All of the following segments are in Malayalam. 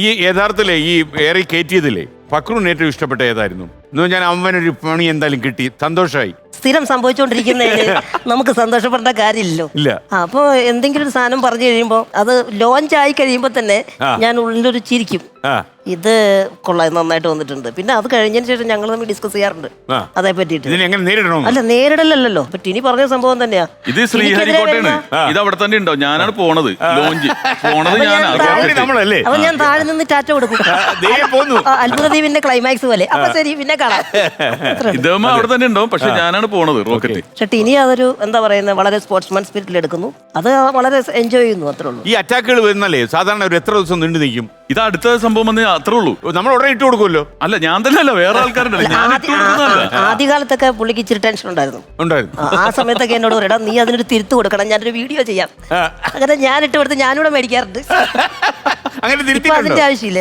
ഈ യഥാർത്ഥത്തിലെ ഈ ഏറെ കയറ്റിയതില്ലേ ഫക്രുവിന് ഏറ്റവും ഇഷ്ടപ്പെട്ട ഏതായിരുന്നു? എന്ന് ഞാൻ അവനൊരു പണി എന്തായാലും കിട്ടി, സന്തോഷമായി. സ്ഥിരം സംഭവിച്ചുകൊണ്ടിരിക്കുന്നതിന് നമുക്ക് സന്തോഷപ്പെടേണ്ട കാര്യമില്ലല്ലോ. ഇല്ല. അപ്പൊ എന്തെങ്കിലും ഒരു സാധനം പറഞ്ഞു കഴിയുമ്പോ അത് ലോഞ്ച് ആയി കഴിയുമ്പോ തന്നെ ഞാൻ ഉള്ളിലൊരു ചിരിക്കും, ഇത് കൊള്ളാം, നന്നായിട്ട് വന്നിട്ടുണ്ട്. പിന്നെ അത് കഴിഞ്ഞതിന് ശേഷം ഞങ്ങൾ തമ്മിൽ ഡിസ്കസ് ചെയ്യാറുണ്ട് അതേ പറ്റിയിട്ട്. അല്ല, നേരിടലല്ലോ, ടിനി പറഞ്ഞ സംഭവം തന്നെയാ. ഇത് ശ്രീഹരിക്കോട്ടയാണ്, ഇത് അവിടെ തന്നെ ഉണ്ടോ? ഞാനാണ് പോണത്, ലോഞ്ച് പോണത് ഞാനാണ്. അപ്പൊ ഞാൻ താഴെ നിന്ന് ടാറ്റ കൊടുക്കും, അത്ഭുത ദ്വീപിന്റെ ക്ലൈമാക്സ് പോലെ. അപ്പൊ ശരി, പിന്നെ കാണാം. ഇതേമ്മ അവിടെ തന്നെ ഉണ്ടാവും, പക്ഷെ ഞാനാണ് പോണത് റോക്കറ്റ്. പക്ഷെ ടിനി അതൊരു എന്താ പറയുന്നത്, വളരെ സ്പോർട്സ്മാൻ സ്പിരിറ്റിൽ എടുക്കുന്നു, അത് വളരെ എൻജോയ് ചെയ്യുന്നു, അത്രേ ഉള്ളൂ. ഈ അറ്റാക്കുകൾ വരുന്നല്ലേ സാധാരണ ഒരു എത്ര ദിവസം നീണ്ടു നിൽക്കും? ഇത് അടുത്ത സംഭവം വന്ന് അത്രേ ഉള്ളൂ. നമ്മൾ ഉടനെ ഇട്ട് കൊടുക്കുമല്ലോ. അല്ല, ഞാൻ തന്നെ അല്ല, വേറെ ആൾക്കാരുണ്ടല്ലോ. ആദ്യകാലത്തൊക്കെ പുള്ളിക്ക് ഇച്ചിരി ടെൻഷൻ ഉണ്ടായിരുന്നു. ആ സമയത്തൊക്കെ എന്നോട് പറയടാ, നീ അതിനൊരു തിരുത്ത് കൊടുക്കണം, ഞാനൊരു വീഡിയോ ചെയ്യാം. അങ്ങനെ ഞാൻ ഇട്ട് കൊടുത്ത് ഞാനിവിടെ മേടിക്കാറുണ്ട്. അതിന്റെ ആവശ്യമില്ല,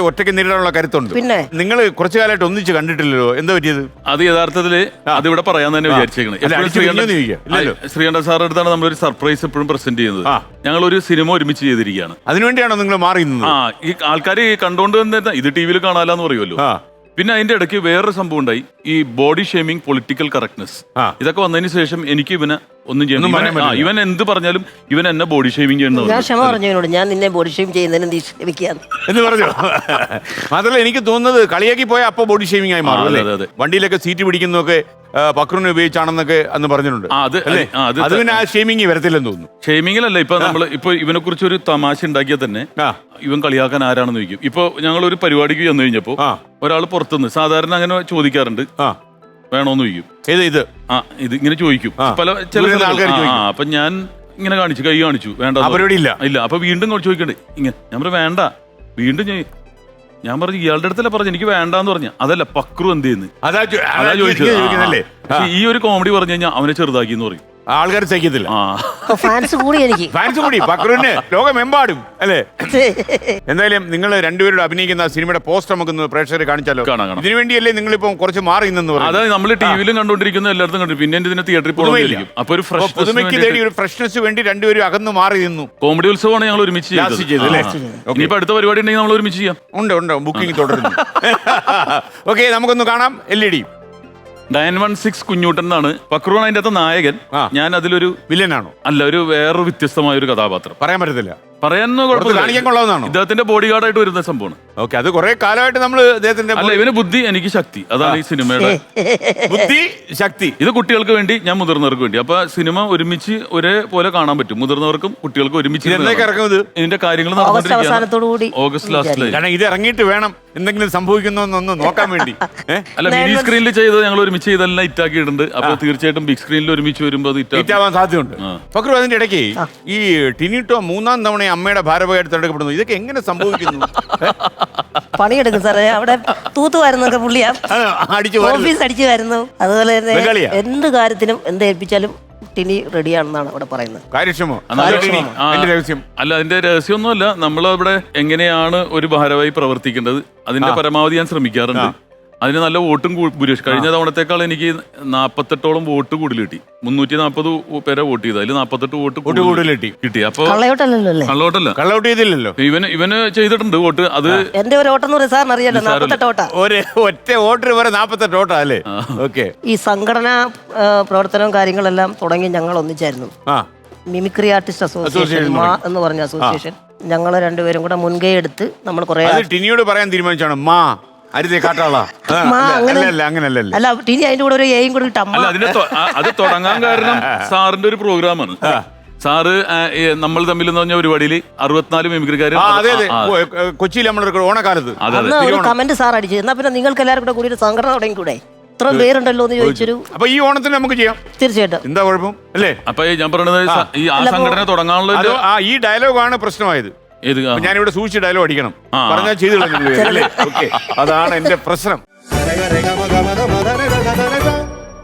ഒറ്റയ്ക്ക് നേരിടാനുള്ള കരുത്തുണ്ട്. പിന്നെ നിങ്ങൾ കുറച്ചു കാലമായിട്ട് ഒന്നിച്ച് കണ്ടിട്ടില്ലല്ലോ, എന്താ പറ്റിയത്? അത് യഥാർത്ഥത്തില് അതിവിടെ പറയാൻ തന്നെ വിചാരിച്ചേക്കണേ. ശ്രീകണ്ഠ സാറിന്റെ അടുത്താണ് നമ്മളൊരു സർപ്രൈസ് എപ്പോഴും പ്രസന്റ് ചെയ്യുന്നത്. ഞങ്ങൾ ഒരു സിനിമ ഒരുമിച്ച് ചെയ്തിരിക്കുകയാണ്. അതിനുവേണ്ടിയാണോ നിങ്ങൾ മാറി? ഈ ആൾക്കാർ കണ്ടോണ്ട് തന്നെ ഇത് ടി വിയിൽ കാണാലെന്ന് പറയുമല്ലോ. പിന്നെ അതിന്റെ ഇടയ്ക്ക് വേറൊരു സംഭവം ഉണ്ടായി, ഈ ബോഡി ഷേമിങ്, പൊളിറ്റിക്കൽ കറക്റ്റ്നെസ്, ഇതൊക്കെ വന്നതിന് ശേഷം എനിക്ക് ഇവനെ ഒന്നും ചെയ്യണം. ഇവൻ എന്ത് പറഞ്ഞാലും ഇവൻ എന്നെ ബോഡി ഷേമിങ് ചെയ്യുന്നത്. ഞാൻ ക്ഷമ പറഞ്ഞു, ഞാൻ നിന്നെ ബോഡി ഷേമിങ് ചെയ്യുന്നതിന് എന്ന് പറഞ്ഞു. മാത്രമല്ല എനിക്ക് തോന്നുന്നത് കളിയാക്കി പോയാൽ അപ്പൊ ബോഡി ഷേമിങ് ആയി മാറും. വണ്ടിയിലൊക്കെ സീറ്റ് പിടിക്കുന്നതൊക്കെ പക്രുവിനെ ഉപയോഗിച്ചാണെന്നൊക്കെ അന്ന് പറഞ്ഞിട്ടുണ്ട്. അത് പിന്നെ ആ ഷേമിങ് വരത്തില്ലെന്ന് തോന്നുന്നു. ഷേമിങ്ങിലല്ല, ഇപ്പൊ നമ്മള് ഇപ്പൊ ഇവനെ കുറിച്ച് ഒരു തമാശ ഉണ്ടാക്കിയാൽ തന്നെ ഇവൻ കളിയാക്കാൻ ആരാണെന്ന് ചോദിക്കും. ഇപ്പൊ ഞങ്ങൾ ഒരു പരിപാടിക്ക് ചെന്ന് കഴിഞ്ഞപ്പോ ഒരാൾ പുറത്തുനിന്ന് സാധാരണ അങ്ങനെ ചോദിക്കാറുണ്ട്, വേണോന്ന് ചോദിക്കും. ഇത് ഇങ്ങനെ ചോദിക്കും പല ചില ആൾക്കാർ. അപ്പൊ ഞാൻ ഇങ്ങനെ കാണിച്ചു, കൈ കാണിച്ചു, വേണ്ട ഇല്ല. അപ്പൊ വീണ്ടും ചോദിക്കണ്ടേ ഇങ്ങനെ, ഞാൻ പറഞ്ഞു വേണ്ട. വീണ്ടും ഞാൻ പറഞ്ഞു ഇയാളുടെ അടുത്തല്ല പറഞ്ഞു, എനിക്ക് വേണ്ടാന്ന് പറഞ്ഞ. അതല്ല, പക്രു എന്ത് ചെയ്യുന്നു അതാ ചോദിച്ചത്. ഈ ഒരു കോമഡി പറഞ്ഞു കഴിഞ്ഞാൽ അവനെ ചെറുതാക്കി എന്ന് പറയും. ആൾക്കാർ സഹിക്കത്തില്ല. ഫാൻസ് കൂടി പക്രുവിന് ലോകമെമ്പാടും അല്ലേ. എന്തായാലും നിങ്ങൾ രണ്ടുപേരും അഭിനയിക്കുന്ന സിനിമയുടെ പോസ്റ്റർ നമുക്ക് പ്രേക്ഷകരെ കാണിച്ചാലോ? ഇതിനു വേണ്ടിയല്ലേ നിങ്ങൾ ഇപ്പൊ കുറച്ച് മാറി നിന്നു? അതായത് നമ്മൾ ടിവിയിലും കണ്ടുകൊണ്ടിരിക്കുന്ന എല്ലായിടത്തും കണ്ടു, പിന്നെ ഇതിനെ തിയേറ്ററിൽ പോകുന്നില്ല. അപ്പൊ ഒരു പുതുമയ്ക്ക് തേടി ഒരു ഫ്രഷ്നെസ് വേണ്ടി രണ്ടുപേരും അകന്നു മാറി നിന്നു. കോമഡി ഉത്സവമാണ് ഞങ്ങൾ ഒരുമിച്ച് ചെയ്തത്. ഇനിയിപ്പോ അടുത്ത പരിപാടി ഉണ്ടെങ്കിൽ നമ്മൾ ഒരുമിച്ച് ചെയ്യാം. ഉണ്ട്, ബുക്കിംഗ് തുടരുന്നു. ഓക്കെ, നമുക്കൊന്ന് കാണാം. LED 916 കുഞ്ഞൂട്ടൻ എന്നാണ് പക്രുവാണ് അതിന്റെ അകത്ത് നായകൻ. ഞാൻ അതിലൊരു വില്ലനാണോ? അല്ല, ഒരു വേറൊരു വ്യത്യസ്തമായ ഒരു കഥാപാത്രം. പറയാൻ പറ്റത്തില്ല, പറയാനോ കുഴപ്പമില്ല. ഇദ്ദേഹത്തിന്റെ ബോഡി ഗാർഡായിട്ട് വരുന്ന സംഭവമാണ്. ഓക്കെ, അത് കുറെ കാലമായിട്ട് നമ്മൾ അദ്ദേഹത്തിന്റെ അല്ല, ഇവന് ബുദ്ധി, എനിക്ക് ശക്തി. അതാണ് ഈ സിനിമയുടെ ബുദ്ധി ശക്തി. ഇത് കുട്ടികൾക്ക് വേണ്ടി, ഞാൻ മുതിർന്നവർക്ക് വേണ്ടി. അപ്പൊ സിനിമ ഒരുമിച്ച് ഒരേപോലെ കാണാൻ പറ്റും, മുതിർന്നവർക്കും കുട്ടികൾക്കും ഒരുമിച്ച്. ഇതിന്റെ കാര്യങ്ങൾ ഓഗസ്റ്റ് ലാസ്റ്റില്. കാരണം ഇത് ഇറങ്ങിയിട്ട് വേണം എന്തെങ്കിലും സംഭവിക്കുന്നൊന്ന് നോക്കാൻ വേണ്ടി. അല്ല, മിനി സ്ക്രീനിൽ ചെയ്തത് ഞങ്ങൾ ഒരുമിച്ച് ചെയ്തെല്ലാം ഹിറ്റാക്കിയിട്ടുണ്ട്. അപ്പൊ തീർച്ചയായിട്ടും ബിഗ് സ്ക്രീനിൽ ഒരുമിച്ച് വരുമ്പോൾ അത് ഹിറ്റാവാൻ സാധ്യതയുണ്ട്. പക്രു, അതിന്റെ ഇടയ്ക്ക് ഈ ടിനിട്ടോ 3-ാം തവണ അമ്മയുടെ ഭാരവായിട്ട് തിരഞ്ഞെടുക്കപ്പെടുന്നു. ഇതൊക്കെ എങ്ങനെ സംഭവിക്കുന്നു? പണിയെടുക്കും സാറേ, അവിടെ തൂത്തുവാരുന്നൊക്കെ പുള്ളിയാ, ഓഫീസ് അടിച്ചു വരുന്നു. അതുപോലെ തന്നെ എന്ത് കാര്യത്തിനും എന്ത് ഏൽപ്പിച്ചാലും ടിനി റെഡിയാണെന്നാണ് അവിടെ പറയുന്നത്. കാര്യക്ഷമോ? അല്ല, അതിന്റെ രഹസ്യമൊന്നുമല്ല. നമ്മളവിടെ എങ്ങനെയാണ് ഒരു ഭാരവാഹി പ്രവർത്തിക്കേണ്ടത് അതിന്റെ പരമാവധി ഞാൻ ശ്രമിക്കാറുണ്ട്. അതിന് നല്ല വോട്ടും ഭൂരിപക്ഷം. കഴിഞ്ഞ തവണത്തേക്കാൾ എനിക്ക് 48ഓളം വോട്ട് കൂടുതൽ കിട്ടി. 340 പേരെ വോട്ട് ചെയ്ത് അതിൽ 48 വോട്ട് കൂടുതൽ കിട്ടി. അപ്പൊ കള്ളവോട്ട് ഇവന് ചെയ്തിട്ടുണ്ട് വോട്ട്. അത് എന്റെ ഒരു ഓട്ടം അറിയാലോ, 48 ഓട്ടാ. ഒറ്റ വോട്ടിന് വരെ 48 ഓട്ടാ അല്ലേ? ഓക്കെ. ഈ സംഘടനാ പ്രവർത്തനവും കാര്യങ്ങളെല്ലാം തുടങ്ങി ഞങ്ങൾ ഒന്നിച്ചായിരുന്നു. മിമിക്രി ആർട്ടിസ്റ്റ് അസോസിയേഷൻ എന്ന് പറഞ്ഞ അസോസിയേഷൻ. ഞങ്ങൾ രണ്ടുപേരും കൂടെ മുൻകൈ എടുത്ത് നമ്മൾ കുറെ ടിനിയോട് പറയാൻ തീരുമാനിച്ചാണ്. അല്ല, ടിനി അതിന്റെ കൂടെ ഒരു എയും കൂടെ ഇട്ട. അത് തുടങ്ങാൻ കാരണം സാറിന്റെ ഒരു പ്രോഗ്രാമാണ്. സാറ് നമ്മൾ തമ്മിൽ എന്ന് പറഞ്ഞ പരിപാടിയിൽ 64 മിമിക്രിക്കാർ കൊച്ചിയിൽ ഓണക്കാലത്ത് കമന്റ് സാർ അടിച്ചു. എന്നാ പിന്നെ നിങ്ങൾക്ക് എല്ലാവരും കൂടി ഒരു സംഘടന തുടങ്ങിക്കൂടെ? ഇത്ര പേരുണ്ടല്ലോ എന്ന് ചോദിച്ചൊരു. അപ്പൊ ഈ ഓണത്തിന് നമുക്ക് ചെയ്യാം. തീർച്ചയായിട്ടും. എന്താ കുഴപ്പം അല്ലേ? അപ്പൊ ഞാൻ പറയുന്നത് ഈ ആ സംഘടന തുടങ്ങാനുള്ള ഈ ഡയലോഗാണ് പ്രശ്നമായത്. ഞാനിവിടെ സൂക്ഷിച്ച് ഡയലോഗ് അടിക്കണം പറഞ്ഞാൽ ചെയ്തു. അതാണ് എന്റെ പ്രശ്നം.